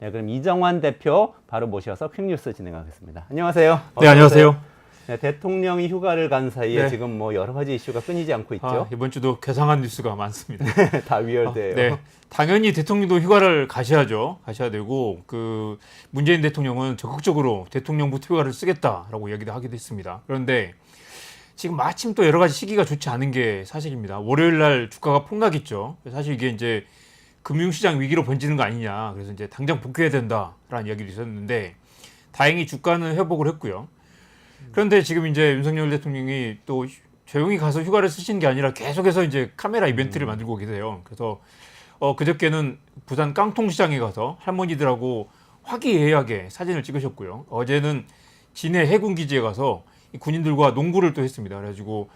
네, 그럼 이정환 대표 바로 모셔서 퀵뉴스 진행하겠습니다. 안녕하세요. 네, 안녕하세요. 네, 대통령이 휴가를 간 사이에 네. 지금 뭐 여러 가지 이슈가 끊이지 않고 있죠. 이번 주도 괴상한 뉴스가 많습니다. 다 위열돼요. 네, 당연히 대통령도 휴가를 가셔야 되고 그 문재인 대통령은 적극적으로 대통령부터 휴가를 쓰겠다라고 이야기도 하기도 했습니다. 그런데 지금 마침 또 여러 가지 시기가 좋지 않은 게 사실입니다. 월요일 날 주가가 폭락했죠. 사실 이게 이제 금융시장 위기로 번지는 거 아니냐. 그래서 이제 당장 복귀해야 된다라는 이야기도 있었는데 다행히 주가는 회복을 했고요. 그런데 지금 이제 윤석열 대통령이 또 조용히 가서 휴가를 쓰시는 게 아니라 계속해서 이제 카메라 이벤트를 만들고 계세요. 그래서 그저께는 부산 깡통시장에 가서 할머니들하고 화기애애하게 사진을 찍으셨고요. 어제는 진해 해군기지에 가서 이 군인들과 농구를 또 했습니다. 그래가지고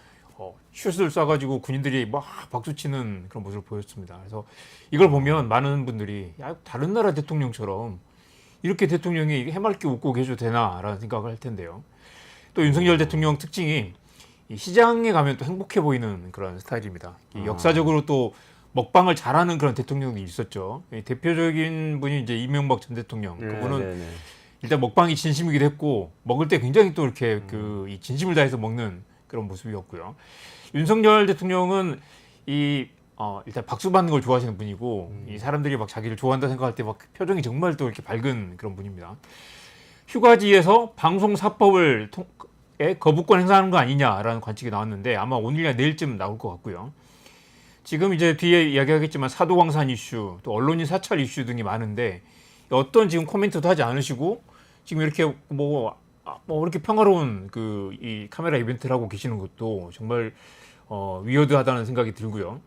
슛을 쏴가지고 군인들이 막 박수치는 그런 모습을 보였습니다. 그래서 이걸 보면 많은 분들이 야, 다른 나라 대통령처럼 이렇게 대통령이 해맑게 웃고 계셔도 되나라는 생각을 할 텐데요. 또 윤석열 대통령 특징이 이 시장에 가면 또 행복해 보이는 그런 스타일입니다. 역사적으로 또 먹방을 잘하는 그런 대통령이 있었죠. 대표적인 분이 이제 이명박 전 대통령. 그분은 일단 먹방이 진심이기도 했고 먹을 때 굉장히 또 이렇게 이 진심을 다해서 먹는 그런 모습이었고요. 윤석열 대통령은 일단 박수 받는 걸 좋아하시는 분이고 이 사람들이 막 자기를 좋아한다 생각할 때 막 표정이 정말 또 이렇게 밝은 그런 분입니다. 휴가지에서 방송사법을 거부권 행사하는 거 아니냐라는 관측이 나왔는데 아마 오늘이나 내일쯤 나올 것 같고요. 지금 이제 뒤에 이야기하겠지만 사도광산 이슈, 또 언론인 사찰 이슈 등이 많은데 어떤 지금 코멘트도 하지 않으시고 지금 이렇게 뭐 이렇게 평화로운 이 카메라 이벤트를 하고 계시는 것도 정말 위어드하다는 생각이 들고요.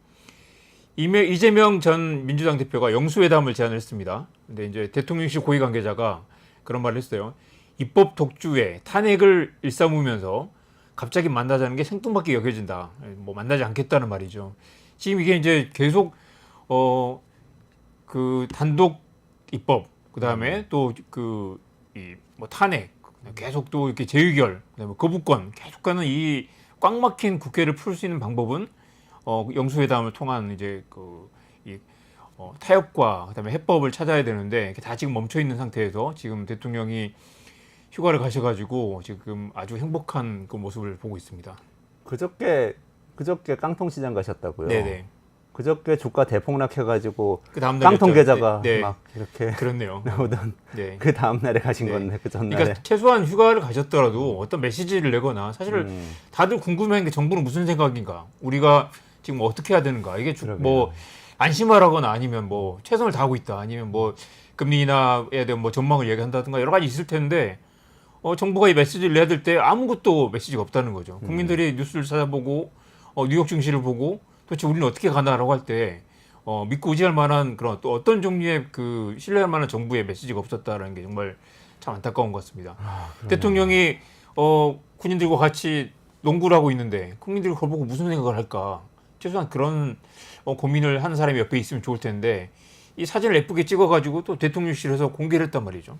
이재명 전 민주당 대표가 영수회담을 제안을 했습니다. 근데 이제 대통령실 고위 관계자가 그런 말을 했어요. 입법 독주에 탄핵을 일삼으면서 갑자기 만나자는 게 생뚱맞게 여겨진다. 뭐 만나지 않겠다는 말이죠. 지금 이게 이제 계속 그 단독 입법, 그다음에 또 뭐 탄핵, 계속 또 이렇게 재의결, 그다음에 거부권 계속 가는 이 꽉 막힌 국회를 풀 수 있는 방법은 영수회담을 통한 이제 타협과 그다음에 해법을 찾아야 되는데 다 지금 멈춰 있는 상태에서 지금 대통령이 휴가를 가셔가지고 지금 아주 행복한 그 모습을 보고 있습니다. 그저께 깡통시장 가셨다고요? 네네. 그저께 주가 대폭락해가지고 그 다음 깡통 계좌가 네. 막 이렇게 그렇네요. 나오던 네. 그 다음 날에 가신 네. 건데 그 전날에. 그러니까 최소한 휴가를 가셨더라도 어떤 메시지를 내거나 사실 다들 궁금해하는 게 정부는 무슨 생각인가, 우리가 지금 어떻게 해야 되는가, 이게 뭐 안심하라거나 아니면 뭐 최선을 다하고 있다, 아니면 뭐 금리 인하에 대한 뭐 전망을 얘기한다든가 여러 가지 있을 텐데 정부가 이 메시지를 내야 될 때 아무것도 메시지가 없다는 거죠. 국민들이 뉴스를 찾아보고 뉴욕 증시를 보고 도대체 우리는 어떻게 가나라고 할 때 믿고 의지할 만한 그런 또 어떤 종류의 그 신뢰할 만한 정부의 메시지가 없었다라는 게 정말 참 안타까운 것 같습니다. 대통령이 군인들과 같이 농구를 하고 있는데 국민들이 그걸 보고 무슨 생각을 할까? 최소한 그런 고민을 하는 사람이 옆에 있으면 좋을 텐데 이 사진을 예쁘게 찍어가지고 또 대통령실에서 공개를 했단 말이죠.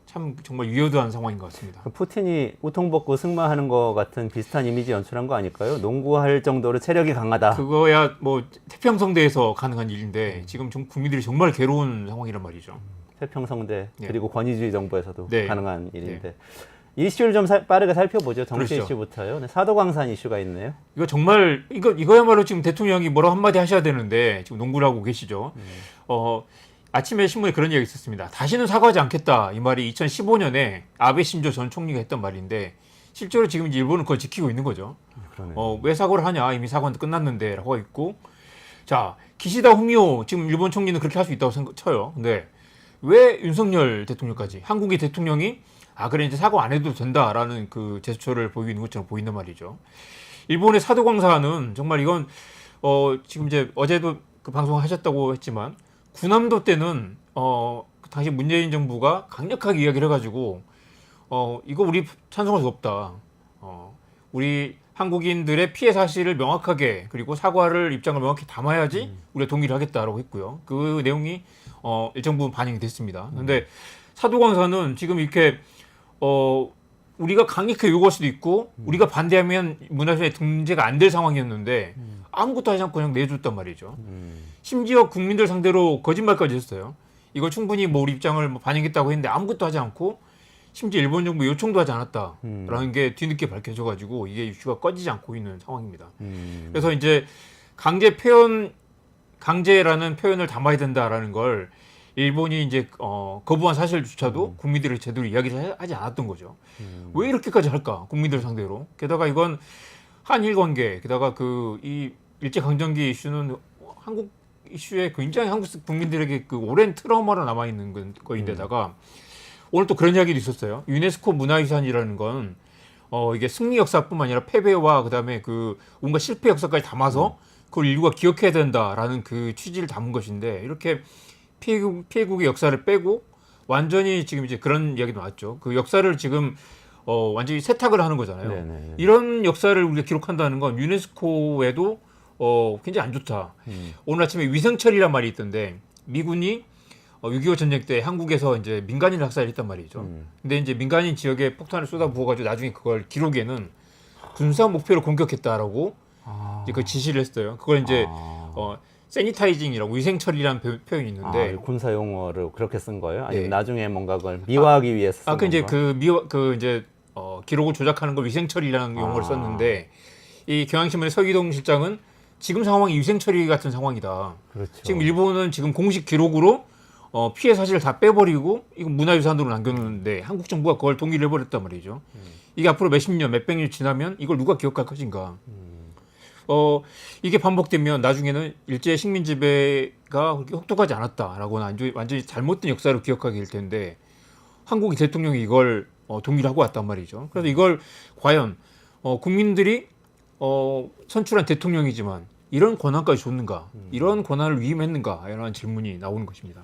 참 정말 위어드한 상황인 것 같습니다. 푸틴이 우통 벗고 승마하는 것 같은 비슷한 이미지 연출한 거 아닐까요? 농구할 정도로 체력이 강하다. 그거야 뭐 태평성대에서 가능한 일인데 지금 국민들이 정말 괴로운 상황이란 말이죠. 태평성대 네. 그리고 권위주의 정부에서도 네. 가능한 일인데 이슈를 좀 빠르게 살펴보죠. 정치 그렇죠. 이슈부터요. 네, 사도광산 이슈가 있네요. 이거 정말 이거야말로 지금 대통령이 뭐라고 한마디 하셔야 되는데 지금 농구를 하고 계시죠. 아침에 신문에 그런 얘기가 있었습니다. 다시는 사과하지 않겠다. 이 말이 2015년에 아베 신조 전 총리가 했던 말인데 실제로 지금 이제 일본은 그걸 지키고 있는 거죠. 왜 사과를 하냐? 이미 사과는 끝났는데 라고 있고, 자, 기시다 후미오 지금 일본 총리는 그렇게 할 수 있다고 쳐요. 근데 왜 윤석열 대통령까지 한국의 대통령이 그래 이제 사과 안 해도 된다라는 그 제스처를 보이는 것처럼 보인단 말이죠. 일본의 사도광산은 정말 이건 지금 이제 어제도 그 방송을 하셨다고 했지만 군함도 때는 당시 문재인 정부가 강력하게 이야기를 해가지고 이거 우리 찬성할 수 없다. 우리 한국인들의 피해 사실을 명확하게 그리고 사과를 입장을 명확히 담아야지 우리가 동의를 하겠다라고 했고요. 그 내용이 일정 부분 반영이 됐습니다. 그런데 사도광산은 지금 이렇게 우리가 강력하게 요구할 수도 있고 우리가 반대하면 문화유산에 등재가 안 될 상황이었는데 아무것도 하지 않고 그냥 내줬단 말이죠. 심지어 국민들 상대로 거짓말까지 했어요. 이걸 충분히 뭐 우리 입장을 뭐 반영했다고 했는데 아무것도 하지 않고 심지어 일본 정부 요청도 하지 않았다라는 게 뒤늦게 밝혀져가지고 이게 이슈가 꺼지지 않고 있는 상황입니다. 그래서 이제 강제라는 표현을 담아야 된다라는 걸 일본이 이제 거부한 사실조차도 국민들이 제대로 이야기를 하지 않았던 거죠. 왜 이렇게까지 할까? 국민들 상대로. 게다가 이건 한일 관계, 게다가 이 일제 강점기 이슈는 한국 이슈에 굉장히 한국 국민들에게 그 오랜 트라우마로 남아 있는 거인데다가 오늘 또 그런 이야기도 있었어요. 유네스코 문화유산이라는 건 이게 승리 역사뿐만 아니라 패배와 그다음에 그 온갖 실패 역사까지 담아서 그걸 인류가 기억해야 된다라는 그 취지를 담은 것인데 이렇게 피해국의 역사를 빼고 완전히 지금 이제 그런 이야기도 나왔죠. 그 역사를 지금 완전히 세탁을 하는 거잖아요. 네네. 이런 역사를 우리가 기록한다는 건 유네스코에도 굉장히 안 좋다. 오늘 아침에 위생처리란 말이 있던데 미군이 6.25 전쟁 때 한국에서 이제 민간인 학살을 했단 말이죠. 근데 이제 민간인 지역에 폭탄을 쏟아 부어가지고 나중에 그걸 기록에는 군사 목표를 공격했다라고 이제 그 지시를 했어요. 그걸 이제 세니타이징이라고 위생 처리라는 표현이 있는데 군사 용어를 그렇게 쓴 거예요? 아니면 네. 나중에 뭔가 그걸 미화하기 위해서 쓴 이제 건가? 기록을 조작하는 걸 위생 처리라는 용어를 썼는데 이 경향신문의 서기동 실장은 지금 상황이 위생 처리 같은 상황이다. 그렇죠. 지금 일본은 지금 공식 기록으로 피해 사실을 다 빼버리고 이거 문화유산으로 남겨놓는데 한국 정부가 그걸 동의를 해버렸단 말이죠. 이게 앞으로 몇십 년, 몇백 년 지나면 이걸 누가 기억할 것인가? 이게 반복되면 나중에는 일제 식민 지배가 그렇게 혹독하지 않았다라고 완전히 잘못된 역사를 기억하게 될 텐데 한국의 대통령이 이걸 동의를 하고 왔단 말이죠. 그래서 이걸 과연 국민들이 선출한 대통령이지만 이런 권한까지 줬는가? 이런 권한을 위임했는가? 이런 질문이 나오는 것입니다.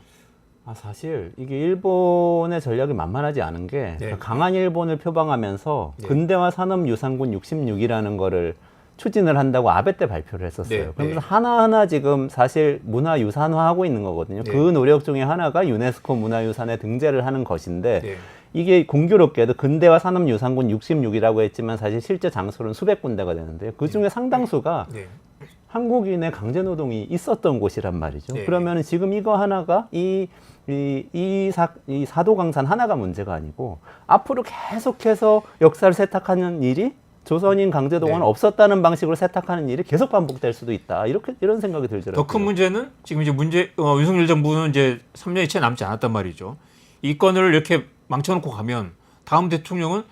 사실 이게 일본의 전략이 만만하지 않은 게 네. 강한 일본을 표방하면서 네. 근대화 산업유산군 66이라는 거를 추진을 한다고 아베 때 발표를 했었어요. 네. 그러면서 하나하나 지금 사실 문화유산화하고 있는 거거든요. 네. 그 노력 중에 하나가 유네스코 문화유산에 등재를 하는 것인데 네. 이게 공교롭게도 근대화 산업유산군 66이라고 했지만 사실 실제 장소는 수백 군데가 되는데요. 그 중에 상당수가 네. 한국인의 강제노동이 있었던 곳이란 말이죠. 네. 그러면 지금 이거 하나가 이 사도강산 하나가 문제가 아니고 앞으로 계속해서 역사를 세탁하는 일이 조선인 강제동원은 네. 없었다는 방식으로 세탁하는 일이 계속 반복될 수도 있다. 이런 생각이 들더라고요. 더 큰 문제는 지금 이제 윤석열 정부는 이제 3년이 채 남지 않았단 말이죠. 이 건을 이렇게 망쳐놓고 가면 다음 대통령은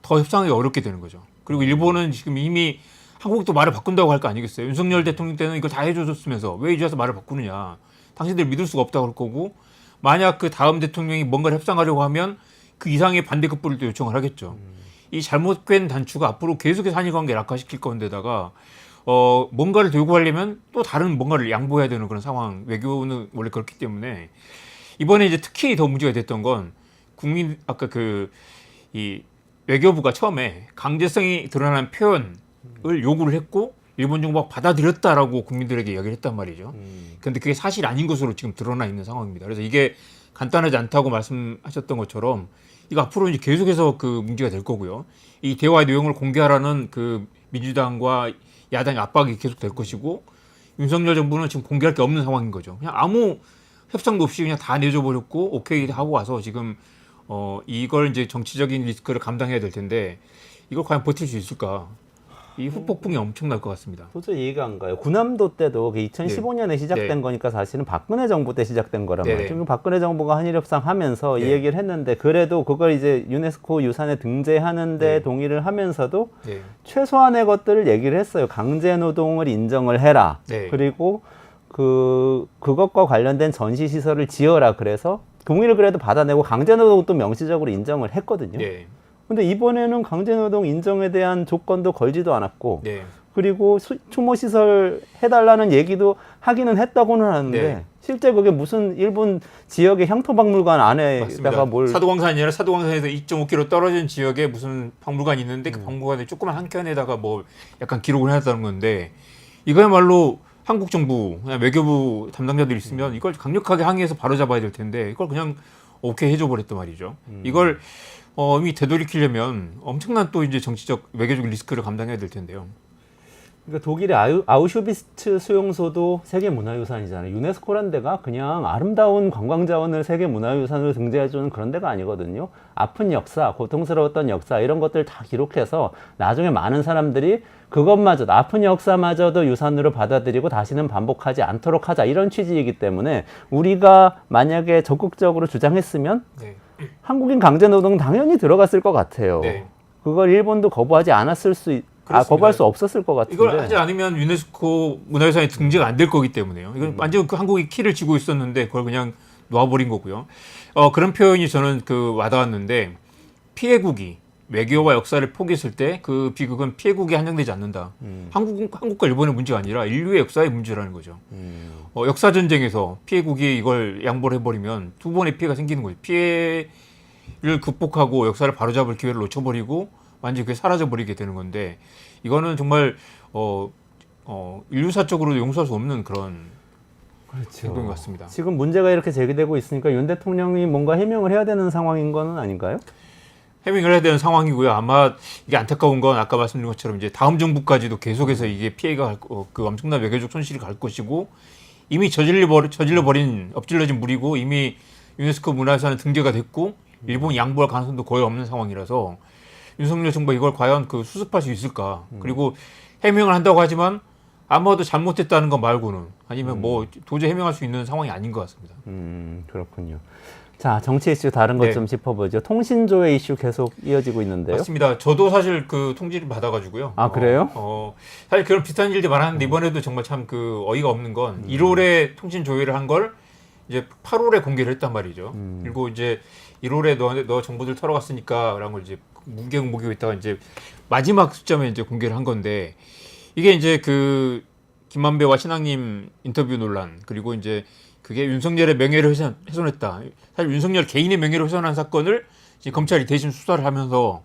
더 협상하기 어렵게 되는 거죠. 그리고 일본은 지금 이미 한국도 말을 바꾼다고 할 거 아니겠어요. 윤석열 대통령 때는 이걸 다 해줘줬으면서 왜 이제 와서 말을 바꾸느냐. 당신들 믿을 수가 없다고 할 거고 만약 그 다음 대통령이 뭔가를 협상하려고 하면 그 이상의 반대급부를 또 요청을 하겠죠. 이 잘못된 단추가 앞으로 계속해서 한일 관계를 악화시킬 건데다가 뭔가를 들고 가려면 또 다른 뭔가를 양보해야 되는 그런 상황. 외교는 원래 그렇기 때문에 이번에 이제 특히 더 문제가 됐던 건 아까 이 외교부가 처음에 강제성이 드러나는 표현을 요구를 했고 일본 정부가 받아들였다라고 국민들에게 이야기를 했단 말이죠. 그런데 그게 사실 아닌 것으로 지금 드러나 있는 상황입니다. 그래서 이게 간단하지 않다고 말씀하셨던 것처럼 이거 앞으로 이제 계속해서 그 문제가 될 거고요. 이 대화의 내용을 공개하라는 그 민주당과 야당의 압박이 계속 될 것이고 윤석열 정부는 지금 공개할 게 없는 상황인 거죠. 그냥 아무 협상도 없이 그냥 다 내줘 버렸고 오케이 하고 와서 지금 이걸 이제 정치적인 리스크를 감당해야 될 텐데 이걸 과연 버틸 수 있을까? 이 후폭풍이 엄청날 것 같습니다. 도저히 이해가 안 가요. 군함도 때도 2015년에 시작된 네. 거니까 사실은 박근혜 정부 때 시작된 거란 네. 말이죠. 박근혜 정부가 한일 협상하면서 네. 이 얘기를 했는데 그래도 그걸 이제 유네스코 유산에 등재하는데 네. 동의를 하면서도 네. 최소한의 것들을 얘기를 했어요. 강제 노동을 인정을 해라. 네. 그리고 그것과 관련된 전시 시설을 지어라. 그래서 동의를 그래도 받아내고 강제 노동도 명시적으로 인정을 했거든요. 네. 근데 이번에는 강제노동 인정에 대한 조건도 걸지도 않았고 네. 그리고 추모시설 해달라는 얘기도 하기는 했다고는 하는데 네. 실제 그게 무슨 일본 지역의 향토박물관 안에다가 맞습니다. 뭘 사도광산이 아니라 사도광산에서 2.5km 떨어진 지역에 무슨 박물관이 있는데 그 박물관에 조그만 한 켠에다가 뭐 약간 기록을 해놨다는 건데 이거야말로 한국 정부, 그냥 외교부 담당자들이 있으면 이걸 강력하게 항의해서 바로잡아야 될 텐데 이걸 그냥 오케이 해줘 버렸단 말이죠. 이걸 이미 되돌이키려면 엄청난 또 이제 정치적 외교적 리스크를 감당해야 될 텐데요. 그러니까 독일의 아우슈비츠 수용소도 세계문화유산이잖아요. 유네스코란 데가 그냥 아름다운 관광자원을 세계문화유산으로 등재해주는 그런 데가 아니거든요. 아픈 역사, 고통스러웠던 역사 이런 것들 다 기록해서 나중에 많은 사람들이 그것마저도 아픈 역사마저도 유산으로 받아들이고 다시는 반복하지 않도록 하자 이런 취지이기 때문에 우리가 만약에 적극적으로 주장했으면 네. 한국인 강제노동 당연히 들어갔을 것 같아요. 네. 그걸 일본도 거부하지 않았을 거부할 수 없었을 것 같은데. 이걸 하지 않으면 유네스코 문화유산에 등재가 안 될 거기 때문에요. 이건 완전 그 한국이 키를 쥐고 있었는데 그걸 그냥 놓아버린 거고요. 그런 표현이 저는 그 와닿았는데 피해국이 외교와 역사를 포기했을 때 그 비극은 피해국에 한정되지 않는다. 한국과 일본의 문제가 아니라 인류의 역사의 문제라는 거죠. 역사 전쟁에서 피해국이 이걸 양보를 해버리면 두 번의 피해가 생기는 거죠. 피해를 극복하고 역사를 바로잡을 기회를 놓쳐버리고 완전히 그게 사라져버리게 되는 건데 이거는 정말 인류사적으로도 용서할 수 없는 그런 그렇죠. 행동인 것 같습니다. 지금 문제가 이렇게 제기되고 있으니까 윤 대통령이 뭔가 해명을 해야 되는 상황인 거는 아닌가요? 해명을 해야 되는 상황이고요. 아마 이게 안타까운 건 아까 말씀드린 것처럼 이제 다음 정부까지도 계속해서 이게 피해가 그 엄청난 외교적 손실이 갈 것이고 이미 엎질러진 물이고 이미 유네스코 문화유산에 등재가 됐고 일본이 양보할 가능성도 거의 없는 상황이라서 윤석열 정부가 이걸 과연 그 수습할 수 있을까? 그리고 해명을 한다고 하지만 아마도 잘못했다는 것 말고는 아니면 뭐 도저히 해명할 수 있는 상황이 아닌 것 같습니다. 그렇군요. 자, 정치 이슈 다른 것 네. 좀 짚어보죠. 통신조회 이슈 계속 이어지고 있는데요. 맞습니다. 저도 사실 그 통지를 받아가지고요. 아, 그래요? 사실 그런 비슷한 일들이 많았는데 이번에도 정말 참 그 어이가 없는 건 1월에 통신 조회를 한 걸 이제 8월에 공개를 했단 말이죠. 그리고 이제 1월에 너 정보들 털어갔으니까 라는 걸 이제 무경무기고 있다가 이제 마지막 숫자면 이제 공개를 한 건데 이게 이제 그 김만배와 신앙님 인터뷰 논란 그리고 이제 그게 윤석열의 명예를 훼손했다. 사실 윤석열 개인의 명예를 훼손한 사건을 이제 검찰이 대신 수사를 하면서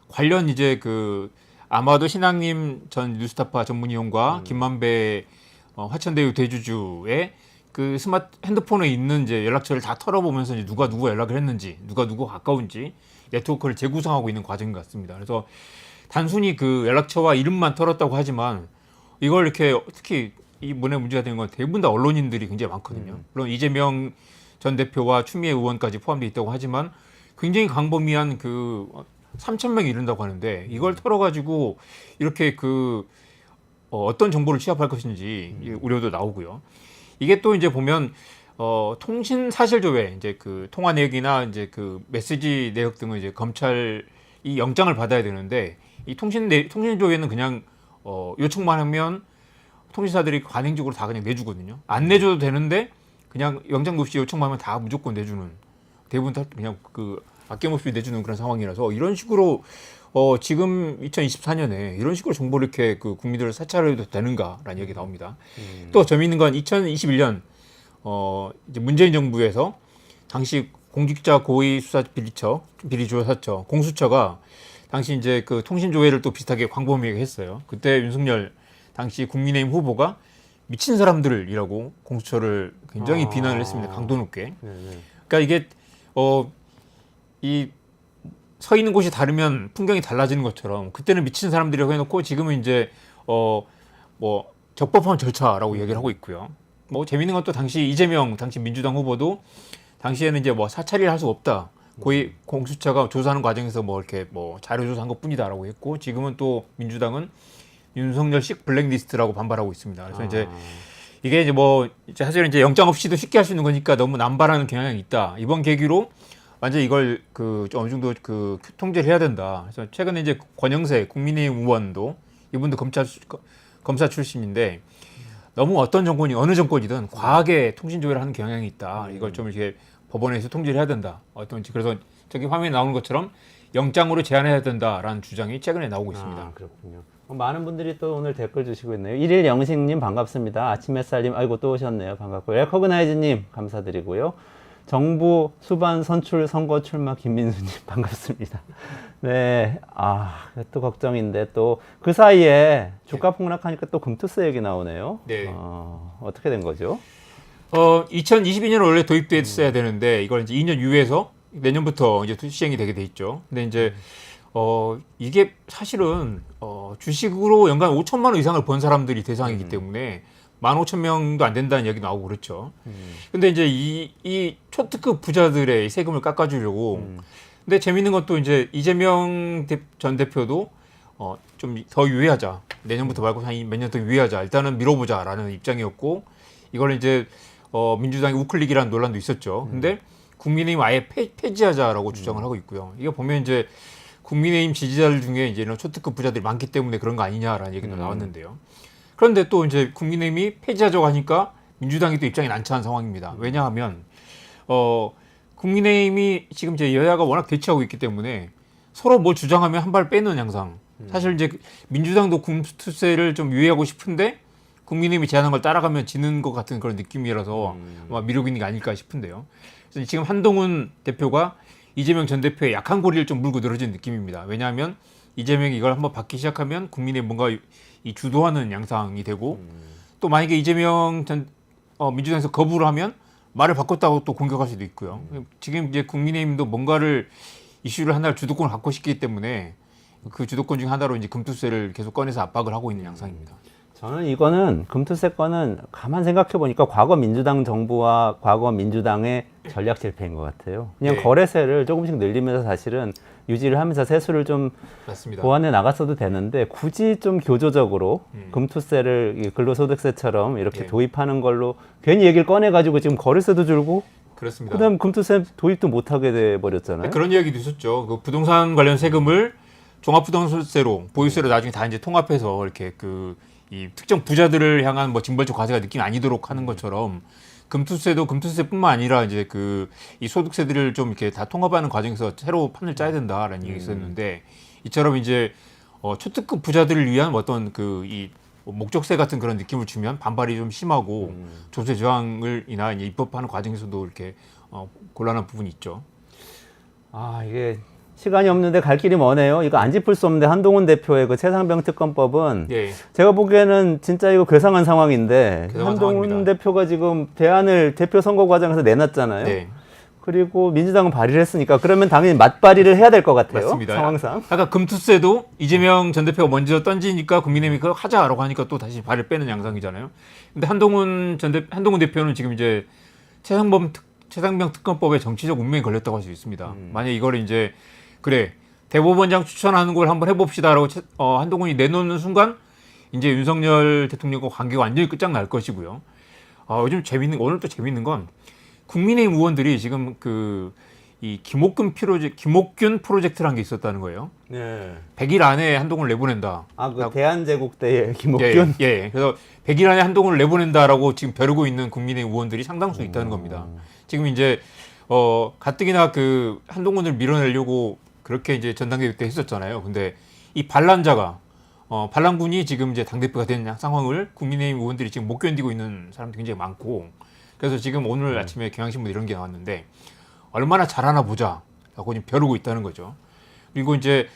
관련 이제 그 아마도 신앙님 전 뉴스타파 전문위원과 김만배 화천대유 대주주의 그 스마트 핸드폰에 있는 이제 연락처를 다 털어보면서 이제 누가 누구 연락을 했는지 누가 누구 가까운지 네트워크를 재구성하고 있는 과정인 것 같습니다. 그래서 단순히 그 연락처와 이름만 털었다고 하지만 이걸 이렇게 특히 이 문에 문제가 되는 건 대부분 다 언론인들이 굉장히 많거든요. 물론 이재명 전 대표와 추미애 의원까지 포함되어 있다고 하지만 굉장히 광범위한 그 3,000명이 이른다고 하는데 이걸 털어가지고 이렇게 그 어떤 정보를 취합할 것인지 우려도 나오고요. 이게 또 이제 보면 통신 사실 조회 이제 그 통화 내역이나 이제 그 메시지 내역 등을 이제 검찰이 영장을 받아야 되는데 이 통신 조회는 그냥 요청만 하면 통신사들이 관행적으로 다 그냥 내주거든요. 안 내줘도 되는데 그냥 영장 없이 요청만 하면 다 무조건 내주는 대부분 다 그냥 그 아낌없이 내주는 그런 상황이라서 이런 식으로 지금 2024년에 이런 식으로 정보를 이렇게 그 국민들을 사찰해도 되는가라는 얘기 나옵니다. 또 재미있는 건 2021년 이제 문재인 정부에서 당시 공직자 고위 수사 비리조사처 공수처가 당시 이제 그 통신 조회를 또 비슷하게 광범위하게 했어요. 그때 윤석열 당시 국민의힘 후보가 미친 사람들이라고 공수처를 굉장히 비난을 했습니다. 강도 높게. 네네. 그러니까 이게 이 서 있는 곳이 다르면 풍경이 달라지는 것처럼 그때는 미친 사람들이라고 해놓고 지금은 이제 뭐 적법한 절차라고 얘기를 하고 있고요. 뭐 재밌는 건 또 당시 이재명 당시 민주당 후보도 당시에는 이제 뭐 사찰을 할 수 없다. 고위 공수처가 조사하는 과정에서 뭐 이렇게 뭐 자료 조사한 것뿐이다라고 했고 지금은 또 민주당은 윤석열식 블랙리스트라고 반발하고 있습니다. 그래서 이제 이게 이제 뭐 이제 사실은 이제 영장 없이도 쉽게 할 수 있는 거니까 너무 남발하는 경향이 있다. 이번 계기로 완전 이걸 그 어느 정도 그 통제를 해야 된다. 그래서 최근에 이제 권영세 국민의힘 의원도 이분도 검사 출신인데 너무 어떤 정권이 어느 정권이든 과하게 통신 조회를 하는 경향이 있다. 이걸 좀 이렇게 법원에서 통제를 해야 된다. 어떤지 그래서 저기 화면에 나오는 것처럼 영장으로 제한해야 된다라는 주장이 최근에 나오고 있습니다. 아, 그렇군요. 많은 분들이 또 오늘 댓글 주시고 있네요. 1일 영식님 반갑습니다. 아침 햇살님 아이고 또 오셨네요. 반갑고요. 레커그나이즈님 감사드리고요. 정부 수반 선출 선거 출마 김민수님 반갑습니다. 네, 또 걱정인데 또 그 사이에 주가 폭락하니까 또 금투스 얘기 나오네요. 네. 어떻게 된 거죠? 2022년 원래 도입됐어야 되는데 이걸 이제 2년 유예해서 내년부터 이제 시행이 되게 돼 있죠. 근데 이제 이게 사실은 주식으로 연간 5천만 원 이상을 번 사람들이 대상이기 때문에 15,000명도 안 된다는 얘기 나오고 그렇죠. 근데 이제 이 초특급 부자들의 세금을 깎아주려고. 근데 재밌는 건 또 이제 이재명 전 대표도 좀 더 유예하자. 내년부터 말고 한 몇 년 더 유예하자. 일단은 밀어보자라는 입장이었고 이걸 이제 민주당이 우클릭이라는 논란도 있었죠. 근데 국민의힘 아예 폐지하자라고 주장을 하고 있고요. 이거 보면 이제 국민의힘 지지자들 중에 이제 이런 초특급 부자들이 많기 때문에 그런 거 아니냐라는 얘기도 나왔는데요. 그런데 또 이제 국민의힘이 폐지하자고 하니까 민주당이 또 입장이 난처한 상황입니다. 왜냐하면 국민의힘이 지금 이제 여야가 워낙 대치하고 있기 때문에 서로 뭘 주장하면 한 발 빼는 양상. 사실 이제 민주당도 금투세를 좀 유예하고 싶은데 국민의힘이 제안한 걸 따라가면 지는 것 같은 그런 느낌이라서 아마 미루고 있는 게 아닐까 싶은데요. 그래서 지금 한동훈 대표가 이재명 전 대표의 약한 고리를 좀 물고 늘어진 느낌입니다. 왜냐하면 이재명이 이걸 한번 받기 시작하면 국민의힘 뭔가 이 주도하는 양상이 되고 또 만약에 이재명 전 민주당에서 거부를 하면 말을 바꿨다고 또 공격할 수도 있고요. 지금 이제 국민의힘도 뭔가를 이슈를 하나를 주도권을 갖고 싶기 때문에 그 주도권 중 하나로 이제 금투세를 계속 꺼내서 압박을 하고 있는 양상입니다. 저는 이거는 금투세 건은 가만 생각해 보니까 과거 민주당 정부와 과거 민주당의 전략 실패인 것 같아요. 그냥 네. 거래세를 조금씩 늘리면서 사실은 유지를 하면서 세수를 좀 맞습니다. 보완해 나갔어도 되는데 굳이 좀 교조적으로 금투세를 이 근로소득세처럼 이렇게 네. 도입하는 걸로 괜히 얘기를 꺼내가지고 지금 거래세도 줄고 그렇습니다. 그다음 금투세 도입도 못하게 돼 버렸잖아요. 그런 이야기도 있었죠. 그 부동산 관련 세금을 종합부동산세로 보유세로 나중에 다 이제 통합해서 이렇게 이 특정 부자들을 향한 뭐 징벌적 과세가 느낌 아니도록 하는 것처럼 금투세도 금투세뿐만 아니라 이제 이 소득세들을 좀 이렇게 다 통합하는 과정에서 새로 판을 짜야 된다라는 얘기 있었는데 이처럼 이제 초특급 부자들을 위한 어떤 이 목적세 같은 그런 느낌을 주면 반발이 좀 심하고 조세 저항을 이나 이제 입법하는 과정에서도 이렇게 곤란한 부분이 있죠. 아, 이게 시간이 없는데 갈 길이 머네요. 이거 안 짚을 수 없는데 한동훈 대표의 그 최상병 특검법은 예. 제가 보기에는 진짜 이거 괴상한 상황인데 괴상한 한동훈 상황입니다. 대표가 지금 대안을 대표 선거 과정에서 내놨잖아요. 네. 그리고 민주당은 발의를 했으니까 그러면 당연히 맞발의를 해야 될 것 같아요. 맞습니다. 상황상. 아까 금투세도 이재명 전 대표가 먼저 던지니까 국민의힘이 그거 하자라고 하니까 또 다시 발을 빼는 양상이잖아요. 근데 한동훈 대표는 지금 이제 최상병 특검법에 정치적 운명이 걸렸다고 할 수 있습니다. 만약 이거를 이제 그래 대법원장 추천하는 걸 한번 해봅시다라고 한동훈이 내놓는 순간 이제 윤석열 대통령과 관계가 완전히 끝장날 것이고요. 요즘 오늘 또 재밌는 건 국민의힘 의원들이 지금 이 김옥균 프로젝트라는 게 있었다는 거예요. 네. 100일 안에 한동훈을 내보낸다. 그 대한제국대의 김옥균. 예. 그래서 100일 안에 한동훈을 내보낸다라고 지금 벼르고 있는 국민의힘 의원들이 상당수 있다는 겁니다. 지금 이제 가뜩이나 한동훈을 밀어내려고 그렇게 이제 전당대회 때 했었잖아요. 근데 이 반란자가 반란군이 지금 이제 당대표가 된 상황을 국민의힘 의원들이 지금 못 견디고 있는 사람들이 굉장히 많고 그래서 지금 오늘 아침에 경향신문 이런 게 나왔는데 얼마나 잘하나 보자라고 지금 벼르고 있다는 거죠. 그리고 이제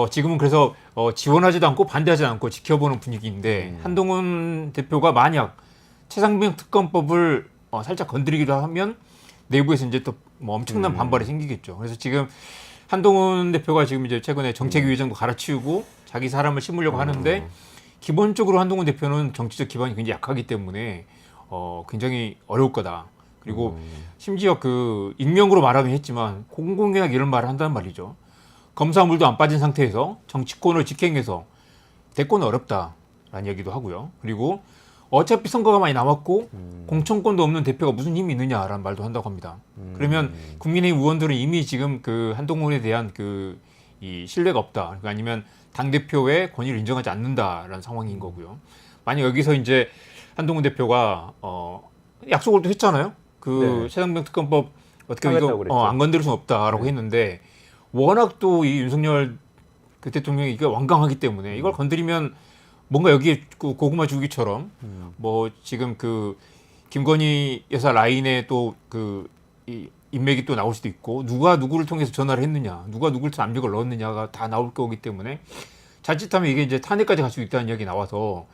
지금은 그래서 지원하지도 않고 반대하지 않고 지켜보는 분위기인데 한동훈 대표가 만약 최상병 특검법을 살짝 건드리기도 하면 내부에서 이제 또 뭐 엄청난 반발이 생기겠죠. 그래서 지금 한동훈 대표가 지금 이제 최근에 정책위의장도 갈아치우고 자기 사람을 심으려고 하는데 기본적으로 한동훈 대표는 정치적 기반이 굉장히 약하기 때문에 굉장히 어려울 거다. 그리고 심지어 익명으로 말하긴 했지만 공공연하게 이런 말을 한다는 말이죠. 검사물도 안 빠진 상태에서 정치권을 직행해서 대권은 어렵다라는 얘기도 하고요. 그리고 어차피 선거가 많이 남았고 공천권도 없는 대표가 무슨 힘이 있느냐라는 말도 한다고 합니다. 그러면 국민의힘 의원들은 이미 지금 한동훈에 대한 이 신뢰가 없다. 그러니까 아니면 당대표의 권위를 인정하지 않는다라는 상황인 거고요. 만약 여기서 이제 한동훈 대표가 약속을 또 했잖아요. 네. 최상병 특검법 어떻게 하겠다고 이거 그랬죠. 안 건드릴 수는 없다라고 했는데 워낙 또 이 윤석열 대통령이 이게 완강하기 때문에 이걸 건드리면 뭔가 여기에 고구마 줄기처럼 뭐 지금 김건희 여사 라인에 또 이 인맥이 또 나올 수도 있고 누가 누구를 통해서 전화를 했느냐, 누가 누구를 통해서 압력을 넣었느냐가 다 나올 거기 때문에 자칫하면 이게 이제 탄핵까지 갈 수 있다는 이야기 나와서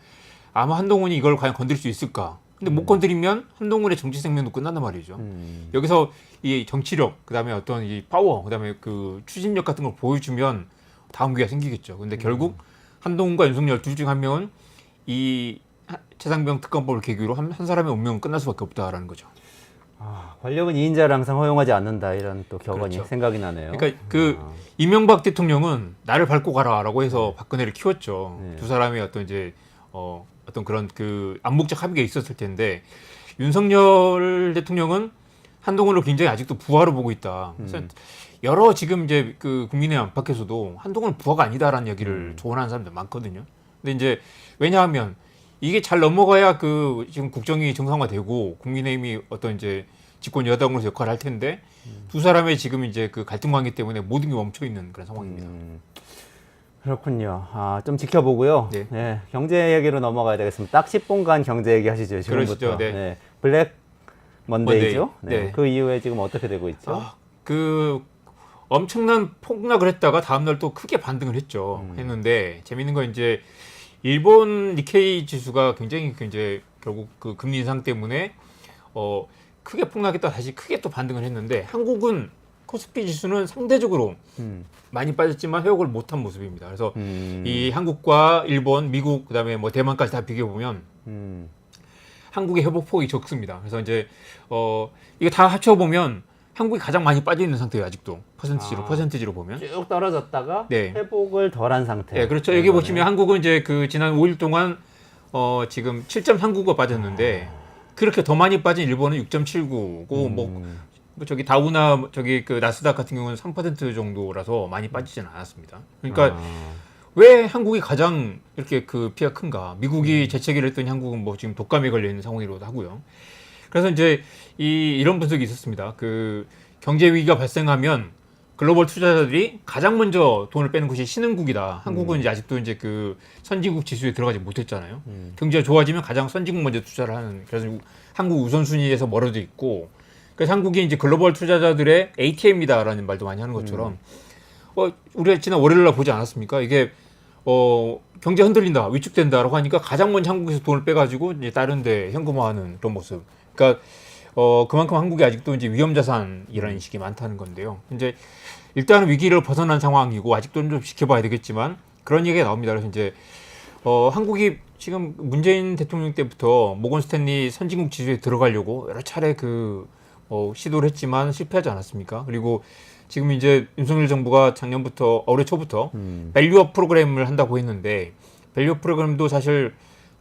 아마 한동훈이 이걸 과연 건드릴 수 있을까? 근데 못 건드리면 한동훈의 정치 생명도 끝난단 말이죠. 여기서 이 정치력, 그다음에 어떤 이 파워, 그다음에 추진력 같은 걸 보여주면 다음 기회가 생기겠죠. 근데 결국 한동훈과 윤석열 둘 중 한 명은 이 최상병 특검법을 계기로 한 사람의 운명은 끝날 수밖에 없다라는 거죠. 권력은 이인자를 항상 허용하지 않는다 이런 또 격언이 그렇죠. 생각이 나네요. 그러니까 그 이명박 대통령은 나를 밟고 가라라고 해서 박근혜를 키웠죠. 네. 두 사람의 어떤 이제 어떤 그런 그 암묵적 합의가 있었을 텐데 윤석열 대통령은 한동훈을 굉장히 아직도 부하로 보고 있다. 그래서 여러 지금 이제 그 국민의 안팎에서도 한동훈은 부하가 아니다라는 얘기를 조언하는 사람들 많거든요. 근데 이제 왜냐하면 이게 잘 넘어가야 그 지금 국정이 정상화되고 국민의힘이 어떤 이제 집권 여당으로서 역할을 할 텐데 두 사람의 지금 이제 그 갈등 관계 때문에 모든 게 멈춰 있는 그런 상황입니다. 그렇군요. 좀 지켜보고요. 네. 네, 경제 얘기로 넘어가야 되겠습니다. 딱 10분간 경제 얘기 하시죠. 지금부터. 그러시죠. 네. 블랙 먼데이죠. 먼데이. 네. 네. 그 이후에 지금 어떻게 되고 있죠? 그 엄청난 폭락을 했다가 다음날 또 크게 반등을 했죠. 했는데 재밌는 건 이제 일본 니케이 지수가 굉장히 이제 결국 그 금리 인상 때문에 크게 폭락했다 다시 크게 또 반등을 했는데 한국은 코스피 지수는 상대적으로 많이 빠졌지만 회복을 못한 모습입니다. 그래서 이 한국과 일본, 미국 그다음에 뭐 대만까지 다 비교해 보면 한국의 회복폭이 적습니다. 그래서 이제 이거 다 합쳐 보면 한국이 가장 많이 빠져 있는 상태예요. 아직도 퍼센티지로 보면 쭉 떨어졌다가 네. 회복을 덜한 상태. 네, 그렇죠. 여기 보시면 한국은 이제 그 지난 5일 동안 지금 7.39가 빠졌는데 그렇게 더 많이 빠진 일본은 6.79고 뭐 저기 다우나 저기 그 나스닥 같은 경우는 3% 정도라서 많이 빠지지는 않았습니다. 그러니까 왜 한국이 가장 이렇게 그 피해가 큰가? 미국이 재채기를 했더니 한국은 뭐 지금 독감에 걸려 있는 상황이기도 하고요. 그래서 이제 이런 분석이 있었습니다. 그 경제 위기가 발생하면 글로벌 투자자들이 가장 먼저 돈을 빼는 곳이 신흥국이다. 한국은 이제 아직도 이제 그 선진국 지수에 들어가지 못했잖아요. 경제가 좋아지면 가장 선진국 먼저 투자를 하는. 그래서 한국 우선순위에서 멀어져 있고. 그래서 한국이 이제 글로벌 투자자들의 ATM이다라는 말도 많이 하는 것처럼 우리가 지난 월요일날 보지 않았습니까? 이게 경제 흔들린다, 위축된다라고 하니까 가장 먼저 한국에서 돈을 빼가지고 이제 다른데 현금화하는 그런 모습. 그러니까 그만큼 한국이 아직도 이제 위험자산이라는 인식이 많다는 건데요. 이제 일단은 위기를 벗어난 상황이고 아직도 좀 지켜봐야 되겠지만 그런 얘기가 나옵니다. 그래서 이제 한국이 지금 문재인 대통령 때부터 모건 스탠리 선진국 지수에 들어가려고 여러 차례 시도를 했지만 실패하지 않았습니까? 그리고 지금 이제 윤석열 정부가 작년부터 올해 초부터 밸류업 프로그램을 한다고 했는데 밸류업 프로그램도 사실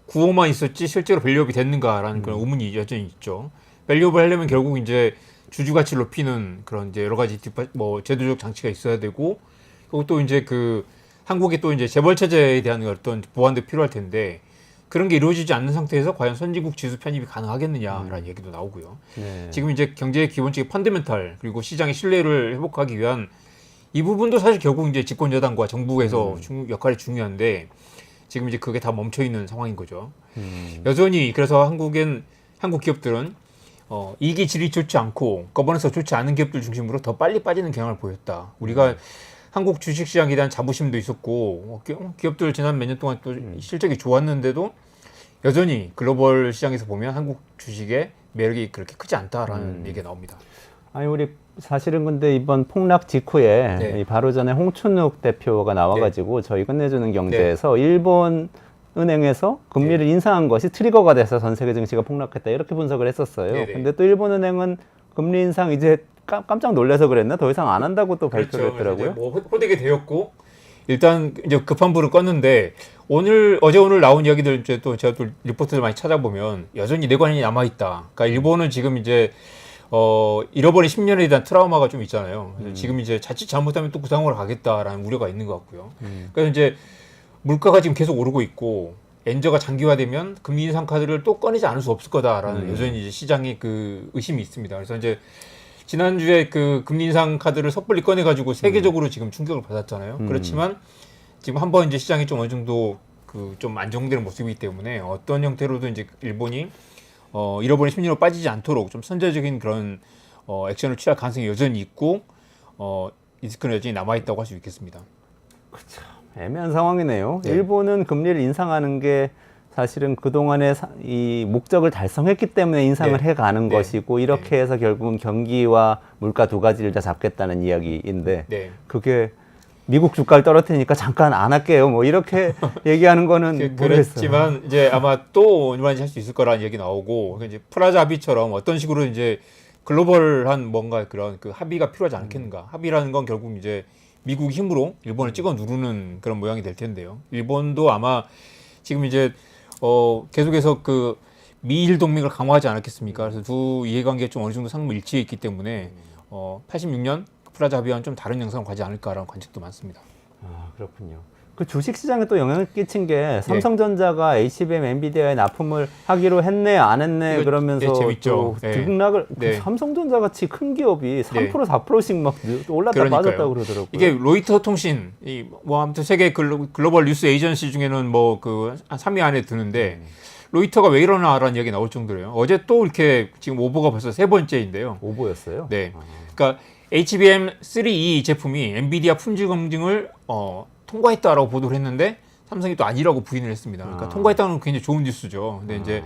구호만 있었지 실제로 밸류업이 됐는가라는 그런 의문이 여전히 있죠. 밸류업을 하려면 결국 이제 주주 가치를 높이는 그런 이제 여러 가지 제도적 장치가 있어야 되고 그리고 또 이제 한국의 또 이제 재벌 체제에 대한 어떤 보완도 필요할 텐데 그런 게 이루어지지 않는 상태에서 과연 선진국 지수 편입이 가능하겠느냐라는 얘기도 나오고요. 네. 지금 이제 경제의 기본적인 펀더멘탈 그리고 시장의 신뢰를 회복하기 위한 이 부분도 사실 결국 이제 집권 여당과 정부에서 역할이 중요한데 지금 이제 그게 다 멈춰 있는 상황인 거죠. 여전히 그래서 한국 기업들은 이익의 질이 좋지 않고 거버넌스가 좋지 않은 기업들 중심으로 더 빨리 빠지는 경향을 보였다. 우리가 한국 주식시장에 대한 자부심도 있었고 기업들 지난 몇 년 동안 또 실적이 좋았는데도 여전히 글로벌 시장에서 보면 한국 주식의 매력이 그렇게 크지 않다라는 얘기가 나옵니다. 아니 우리 사실은 근데 이번 폭락 직후에 네. 바로 전에 홍춘욱 대표가 나와가지고 저희 끝내주는 경제에서 일본 은행에서 금리를 인상한 것이 트리거가 돼서 전 세계 증시가 폭락했다 이렇게 분석을 했었어요. 네네. 근데 또 일본 은행은 금리 인상 이제 깜짝 놀라서 그랬나? 더 이상 안 한다고 또 발표를 했더라고요. 뭐 호되게 되었고 일단 이제 급한 불을 껐는데 어제 오늘 나온 이야기들 이제 또 제가 또 리포트를 많이 찾아보면 여전히 내관이 남아 있다. 그러니까 일본은 지금 이제 잃어버린 10년에 대한 트라우마가 좀 있잖아요. 그래서 지금 이제 자칫 잘못하면 또 그 상황으로 가겠다라는 우려가 있는 것 같고요. 그래서 이제 물가가 지금 계속 오르고 있고 엔저가 장기화되면 금리 인상 카드를 또 꺼내지 않을 수 없을 거다라는 여전히 이제 시장의 그 의심이 있습니다. 그래서 이제 지난주에 그 금리 인상 카드를 섣불리 꺼내가지고 세계적으로 지금 충격을 받았잖아요. 그렇지만 지금 한번 이제 시장이 좀 어느 정도 좀 안정되는 모습이기 때문에 어떤 형태로든 이제 일본이 잃어버린 10년으로 빠지지 않도록 좀 선제적인 그런 액션을 취할 가능성이 여전히 있고 리스크는 여전히 남아있다고 할 수 있겠습니다. 그렇죠. 애매한 상황이네요. 네. 일본은 금리를 인상하는 게 사실은 그동안의 이 목적을 달성했기 때문에 인상을 네. 해가는 네. 것이고 이렇게 해서 결국은 경기와 물가 두 가지를 다 잡겠다는 이야기인데 네. 그게 미국 주가를 떨어뜨리니까 잠깐 안 할게요. 뭐 이렇게 얘기하는 거는 모르겠어요. 그랬지만 이제 아마 또 얼마든지 할 수 있을 거라는 얘기 나오고 이제 프라자 합의처럼 어떤 식으로 이제 글로벌한 뭔가 그런 그 합의가 필요하지 않겠는가. 합의라는 건 결국 이제 미국 힘으로 일본을 찍어 누르는 그런 모양이 될 텐데요. 일본도 아마 지금 이제 계속해서 그 미일 동맹을 강화하지 않았겠습니까? 그래서 두 이해관계에 좀 어느 정도 상무일치해 있기 때문에 86년 프라자 합의와는 좀 다른 양상으로 가지 않을까라는 관측도 많습니다. 아, 그렇군요. 그 주식 시장에 또 영향을 끼친 게 삼성전자가 HBM, 엔비디아에 납품을 하기로 했네, 안 했네 이거, 그러면서 재밌죠. 또 등락을 네. 삼성전자 같이 큰 기업이 3% 4%씩 막 올랐다 그러니까요. 빠졌다 그러더라고요. 이게 로이터 통신, 뭐 아무튼 세계 글로벌 뉴스 에이전시 중에는 뭐 그 3위 안에 드는데 로이터가 왜 이러나라는 얘기 나올 정도예요. 어제 또 이렇게 지금 오보가 벌써 세 번째인데요. 오보였어요? 네. 그러니까 HBM3E 제품이 엔비디아 품질 검증을 통과했다라고 보도를 했는데 삼성이 또 아니라고 부인을 했습니다. 그러니까 통과했다는 건 굉장히 좋은 뉴스죠. 근데 이제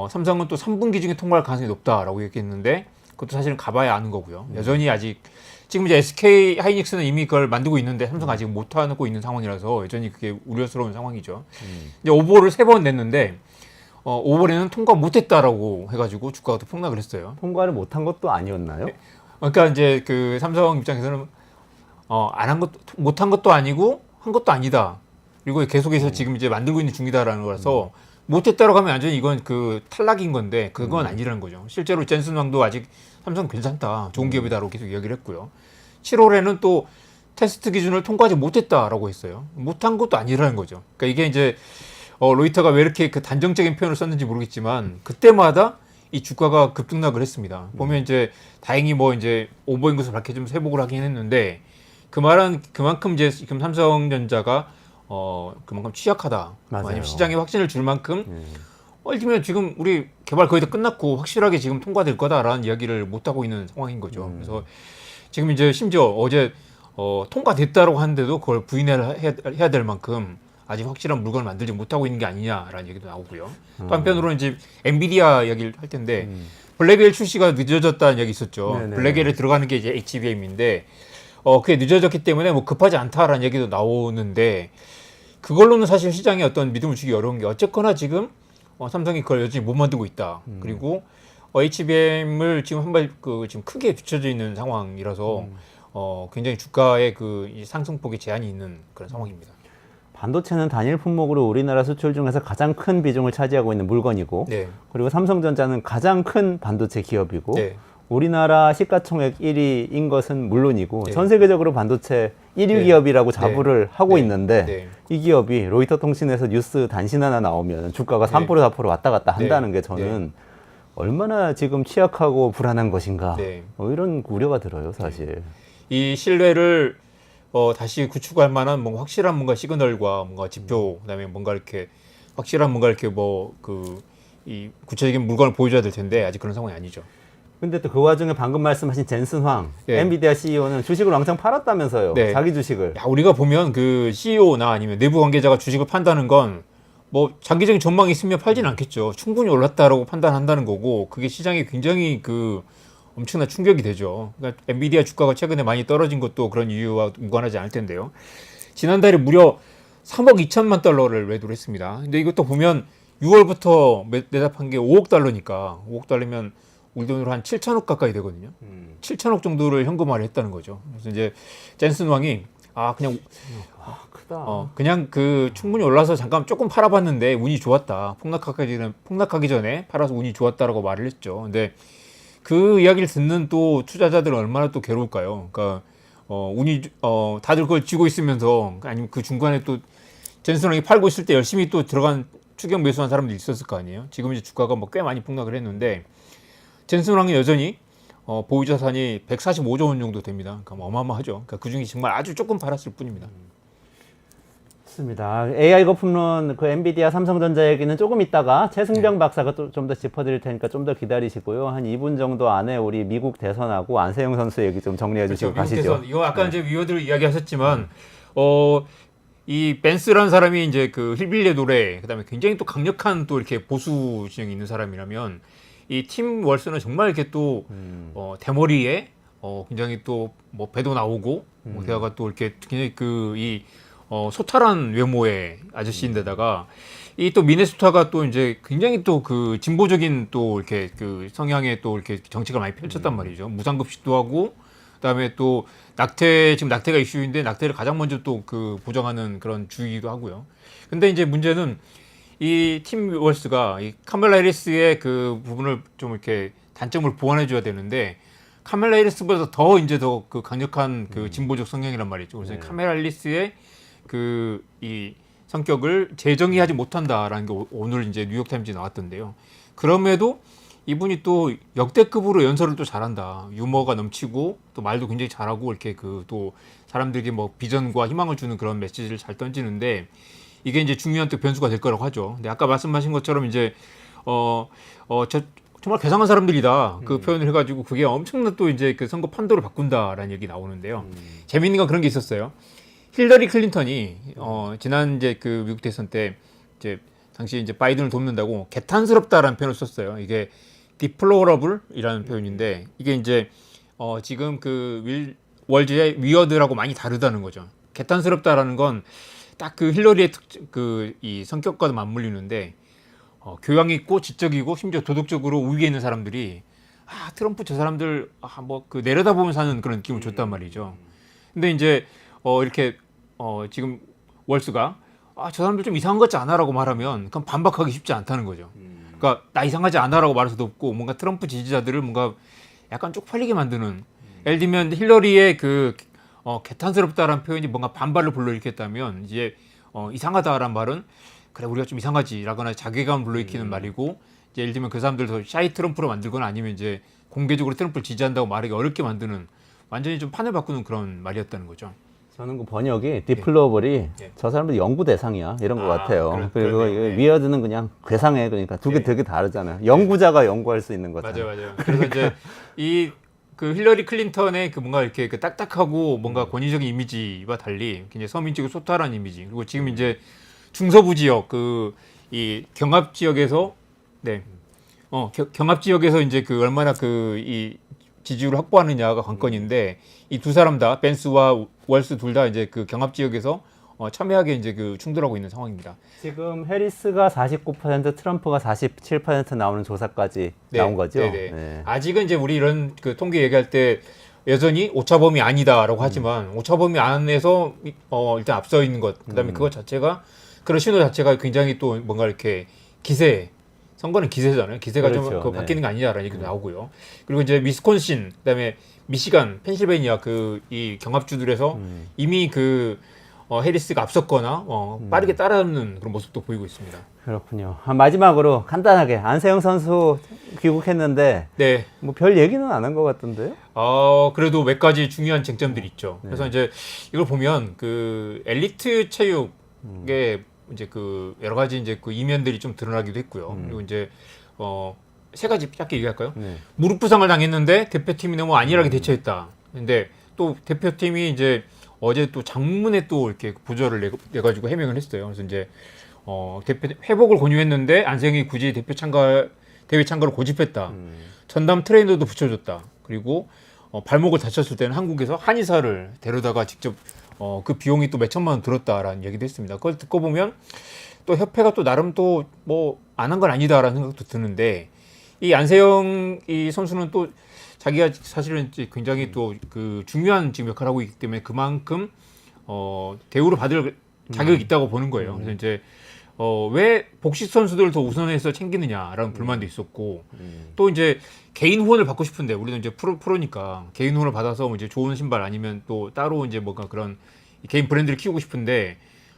삼성은 또 3분기 중에 통과할 가능성이 높다라고 얘기했는데 그것도 사실은 가봐야 아는 거고요. 여전히 아직 지금 이제 SK 하이닉스는 이미 그걸 만들고 있는데 삼성 아직 못 하고 있는 상황이라서 여전히 그게 우려스러운 상황이죠. 이제 오보를 3번 냈는데 오버에는 통과 못했다라고 해가지고 주가가 또 폭락을 했어요. 통과를 못한 것도 아니었나요? 네. 그러니까 이제 그 삼성 입장에서는 안 한 것, 못한 것도 아니고 한 것도 아니다. 그리고 계속해서 지금 이제 만들고 있는 중이다라는 거라서 못했다라고 하면 완전히 이건 그 탈락인 건데 그건 아니라는 거죠. 실제로 젠슨 왕도 아직 삼성 괜찮다, 좋은 기업이다라고 계속 이야기를 했고요. 7월에는 또 테스트 기준을 통과하지 못했다라고 했어요. 못한 것도 아니라는 거죠. 그러니까 이게 이제 로이터가 왜 이렇게 그 단정적인 표현을 썼는지 모르겠지만 그때마다 이 주가가 급등락을 했습니다. 보면 이제 다행히 뭐 이제 오버인 것을 밝게 좀 회복을 하긴 했는데 그 말은 그만큼 이제 지금 삼성전자가 그만큼 취약하다. 맞아요. 아니면 시장에 확신을 줄 만큼 예를 들면 지금 우리 개발 거의 다 끝났고 확실하게 지금 통과될 거다라는 이야기를 못 하고 있는 상황인 거죠. 그래서 지금 이제 심지어 어제 통과됐다라고 하는데도 그걸 부인해야 될 만큼 아직 확실한 물건을 만들지 못하고 있는 게 아니냐라는 얘기도 나오고요. 또 한편으로는 이제 엔비디아 이야기를 할 텐데 블랙웰 출시가 늦어졌다는 얘기 있었죠. 네네. 블랙웰에 들어가는 게 이제 HBM인데 그게 늦어졌기 때문에 뭐 급하지 않다라는 얘기도 나오는데 그걸로는 사실 시장에 어떤 믿음을 주기 어려운 게 어쨌거나 지금 삼성이 그걸 여전히 못 만들고 있다. 그리고 HBM을 지금 한발 지금 크게 뒤쳐져 있는 상황이라서 굉장히 주가의 이 상승폭에 제한이 있는 그런 상황입니다. 반도체는 단일 품목으로 우리나라 수출 중에서 가장 큰 비중을 차지하고 있는 물건이고 네. 그리고 삼성전자는 가장 큰 반도체 기업이고 네. 우리나라 시가총액 1위인 것은 물론이고 네. 전 세계적으로 반도체 1위 네. 기업이라고 자부를 하고 네. 있는데 네. 이 기업이 로이터 통신에서 뉴스 단신 하나 나오면 주가가 네. 3% 4% 왔다 갔다 한다는 네. 게 저는 얼마나 지금 취약하고 불안한 것인가 네. 이런 우려가 들어요 사실. 이 신뢰를 다시 구축할 만한 뭔가 확실한 뭔가 시그널과 뭔가 지표 그다음에 뭔가 이렇게 확실한 뭔가 이렇게 이 구체적인 물건을 보여줘야 될 텐데 아직 그런 상황이 아니죠. 근데 또 그 와중에 방금 말씀하신 젠슨 황 네. 엔비디아 CEO는 주식을 왕창 팔았다면서요. 네. 자기 주식을. 야, 우리가 보면 그 CEO나 아니면 내부 관계자가 주식을 판다는 건 뭐 장기적인 전망이 있으면 팔지는 않겠죠. 충분히 올랐다라고 판단한다는 거고 그게 시장에 굉장히 엄청난 충격이 되죠. 그러니까 엔비디아 주가가 최근에 많이 떨어진 것도 그런 이유와 무관하지 않을 텐데요. 지난달에 무려 3억 2천만 달러를 매도를 했습니다. 근데 이것도 보면 6월부터 매답한 게 5억 달러니까 5억 달러면 우리 돈으로 한 7천억 가까이 되거든요. 7천억 정도를 현금화를 했다는 거죠. 그래서 이제 젠슨 왕이 그냥 크다. 그냥 충분히 올라서 잠깐 조금 팔아봤는데 운이 좋았다. 폭락하기 전에 팔아서 운이 좋았다라고 말을 했죠. 근데 그 이야기를 듣는 또 투자자들은 얼마나 또 괴로울까요? 그러니까 운이 다들 그걸 쥐고 있으면서 아니면 그 중간에 또 젠슨왕이 팔고 있을 때 열심히 또 들어간 추격 매수한 사람들이 있었을 거 아니에요. 지금 이제 주가가 꽤 많이 폭락을 했는데 젠슨왕이 여전히 보유 자산이 145조 원 정도 됩니다. 그러니까 어마어마하죠. 그러니까 그 중에 정말 아주 조금 팔았을 뿐입니다. 좋습니다. AI 거품론 그 엔비디아 삼성전자 얘기는 조금 있다가 최승병 박사가 또 좀 더 짚어드릴 테니까 좀 더 기다리시고요. 한 2분 정도 안에 우리 미국 대선하고 안세영 선수 얘기 좀 정리해 주시고 그렇죠. 가시죠. 대선. 이거 아까 이제 위원들 이야기하셨지만 이 벤스라는 사람이 이제 그 힐빌리의 노래 그다음에 굉장히 또 강력한 또 이렇게 보수 진영이 있는 사람이라면 이 팀 월스는 정말 이렇게 또 대머리에 굉장히 또 뭐 배도 나오고 게다가 또 이렇게 굉장히 이 소탈한 외모의 아저씨인데다가 이 또 미네소타가 또 이제 굉장히 또 그 진보적인 또 이렇게 그 성향의 또 이렇게 정책을 많이 펼쳤단 말이죠. 무상급식도 하고 그다음에 또 지금 낙태가 이슈인데 낙태를 가장 먼저 또 그 보장하는 그런 주의도 하고요. 근데 이제 문제는 이 팀 월스가 이 카멜라 해리스의 그 부분을 좀 이렇게 단점을 보완해 줘야 되는데 카멜라 해리스보다 더 이제 더 그 강력한 그 진보적 성향이란 말이죠. 그래서 카멜라 해리스의 그 이 성격을 재정의하지 못한다라는 게 오늘 이제 뉴욕타임즈에 나왔던데요. 그럼에도 이분이 또 역대급으로 연설을 또 잘한다. 유머가 넘치고 또 말도 굉장히 잘하고 이렇게 그 또 사람들에게 뭐 비전과 희망을 주는 그런 메시지를 잘 던지는데 이게 이제 중요한 또 변수가 될 거라고 하죠. 근데 아까 말씀하신 것처럼 이제 정말 괴상한 사람들이다. 그 표현을 해가지고 그게 엄청난 또 이제 그 선거 판도를 바꾼다라는 얘기 나오는데요. 재미있는 건 그런 게 있었어요. 힐러리 클린턴이 지난 이제 그 미국 대선 때 이제 당시 이제 바이든을 돕는다고 개탄스럽다라는 표현을 썼어요. 이게 디플로러블이라는 표현인데 이게 이제 지금 그 월즈의 위어드라고 많이 다르다는 거죠. 개탄스럽다라는 건 딱 그 힐러리의 이 성격과도 맞물리는데 교양 있고 지적이고 심지어 도덕적으로 우위에 있는 사람들이 트럼프 저 사람들 뭐 그 내려다보면 사는 그런 느낌을 줬단 말이죠. 근데 이제 이렇게 지금 월스가 저 사람들 좀 이상한 것 같지 않아라고 말하면 그럼 반박하기 쉽지 않다는 거죠. 그러니까 나 이상하지 않아라고 말할 수도 없고 뭔가 트럼프 지지자들을 뭔가 약간 쪽팔리게 만드는 예를 들면 힐러리의 그 개탄스럽다라는 표현이 뭔가 반발을 불러일으켰다면 이제 이상하다라는 말은 그래 우리가 좀 이상하지라거나 자괴감을 불러일으키는 말이고 이제 예를 들면 그 사람들 더 샤이 트럼프로 만들거나 아니면 이제 공개적으로 트럼프를 지지한다고 말하기 어렵게 만드는 완전히 좀 판을 바꾸는 그런 말이었다는 거죠. 저는 그 번역이 디플로벌이 저 사람들 연구 대상이야 이런 것 같아요. 그리고 위어드는 그냥 괴상해. 그러니까 두 개 되게 다르잖아요. 연구자가 연구할 수 있는 거잖아요. 맞아요. 그래서 이제 그 힐러리 클린턴의 그 뭔가 이렇게 그 딱딱하고 뭔가 권위적인 이미지와 달리 굉장히 서민적이고 소탈한 이미지. 그리고 지금 이제 중서부 지역 이 경합 지역에서 경합 지역에서 이제 그 얼마나 이 지지율을 확보하느냐가 관건인데 이 두 사람 다 벤스와 월스 둘 다 이제 그 경합 지역에서 첨예하게 이제 그 충돌하고 있는 상황입니다. 지금 해리스가 49%, 트럼프가 47% 나오는 조사까지 나온 거죠. 네. 아직은 이제 우리 이런 그 통계 얘기할 때 여전히 오차범위 아니다라고 하지만 오차범위 안에서 일단 앞서 있는 것, 그다음에 그것 자체가 그런 신호 자체가 굉장히 또 뭔가 이렇게 선거는 기세잖아요. 기세가 그렇죠. 좀 바뀌는 거 아니냐라는 얘기도 나오고요. 그리고 이제 위스콘신, 그다음에 미시간, 펜실베니아 이 경합주들에서 이미 해리스가 앞섰거나 빠르게 따라잡는 그런 모습도 보이고 있습니다. 그렇군요. 마지막으로 간단하게 안세영 선수 귀국했는데 뭐 별 얘기는 안 한 것 같던데요? 그래도 몇 가지 중요한 쟁점들이 있죠. 그래서 이제 이걸 보면 그 엘리트 체육의 이제 그 여러 가지 이제 그 이면들이 좀 드러나기도 했고요. 그리고 이제 세 가지 짧게 얘기할까요? 무릎 부상을 당했는데 대표팀이 너무 안일하게 대처했다. 근데 또 대표팀이 이제 어제 또 장문에 또 이렇게 보조를 내가지고 해명을 했어요. 그래서 이제 대표 회복을 권유했는데 안세영이 굳이 대회 참가를 고집했다. 전담 트레이너도 붙여줬다. 그리고 발목을 다쳤을 때는 한국에서 한의사를 데려다가 직접 그 비용이 또 몇 천만 원 들었다라는 얘기도 했습니다. 그걸 듣고 보면 또 협회가 또 나름 또 뭐 안 한 건 아니다라는 생각도 드는데 이 안세영 이 선수는 또 자기가 사실은 굉장히 또 그 중요한 지금 역할을 하고 있기 때문에 그만큼 대우를 받을 자격이 있다고 보는 거예요. 그래서 이제 왜 복식 선수들을 더 우선해서 챙기느냐라는 불만도 있었고 또 이제 개인 후원을 받고 싶은데 우리도 이제 프로니까 개인 후원을 받아서 뭐 이제 좋은 신발 아니면 또 따로 이제 뭔가 그런 개인 브랜드를 키우고 싶은데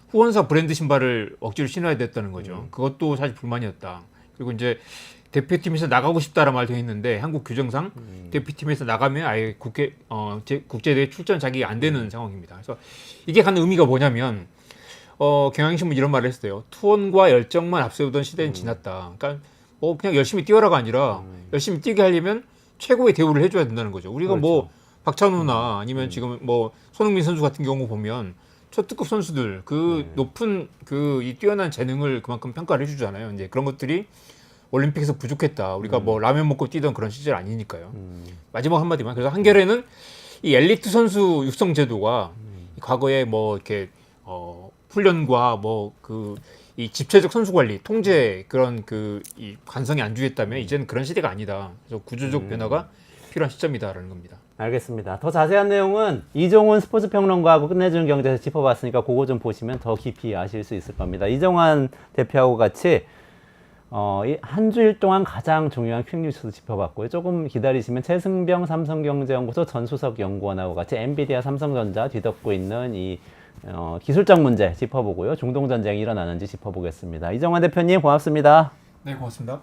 후원사 브랜드 신발을 억지로 신어야 됐다는 거죠. 그것도 사실 불만이었다. 그리고 이제 대표팀에서 나가고 싶다라는 말도 했는데 한국 규정상 대표팀에서 나가면 아예 국제대회 출전 자격이 안 되는 상황입니다. 그래서 이게 갖는 의미가 뭐냐면 경향신문 이런 말을 했어요. 투혼과 열정만 앞세우던 시대는 지났다. 그러니까 뭐 그냥 열심히 뛰어라가 아니라 열심히 뛰게 하려면 최고의 대우를 해줘야 된다는 거죠. 우리가 그렇죠. 뭐 박찬호나 아니면 지금 뭐 손흥민 선수 같은 경우 보면 초특급 선수들 높은 이 뛰어난 재능을 그만큼 평가를 해주잖아요. 이제 그런 것들이 올림픽에서 부족했다. 우리가 뭐 라면 먹고 뛰던 그런 시절 아니니까요. 마지막 한마디만. 그래서 한겨레는 이 엘리트 선수 육성 제도가 과거에 뭐 이렇게 훈련과 뭐 그 이 집체적 선수 관리, 통제 그런 그 이 관성이 안주했다면 이제는 그런 시대가 아니다. 그래서 구조적 변화가 필요한 시점이다라는 겁니다. 알겠습니다. 더 자세한 내용은 이종훈 스포츠 평론가하고 끝내주는 경제에서 짚어봤으니까 그거 좀 보시면 더 깊이 아실 수 있을 겁니다. 이정환 대표하고 같이 한 주일 동안 가장 중요한 퀵뉴스 짚어봤고요. 조금 기다리시면 최승병 삼성경제연구소 전수석 연구원하고 같이 엔비디아 삼성전자 뒤덮고 있는 이 기술적 문제 짚어보고요. 중동전쟁이 일어나는지 짚어보겠습니다. 이정환 대표님 고맙습니다. 네, 고맙습니다.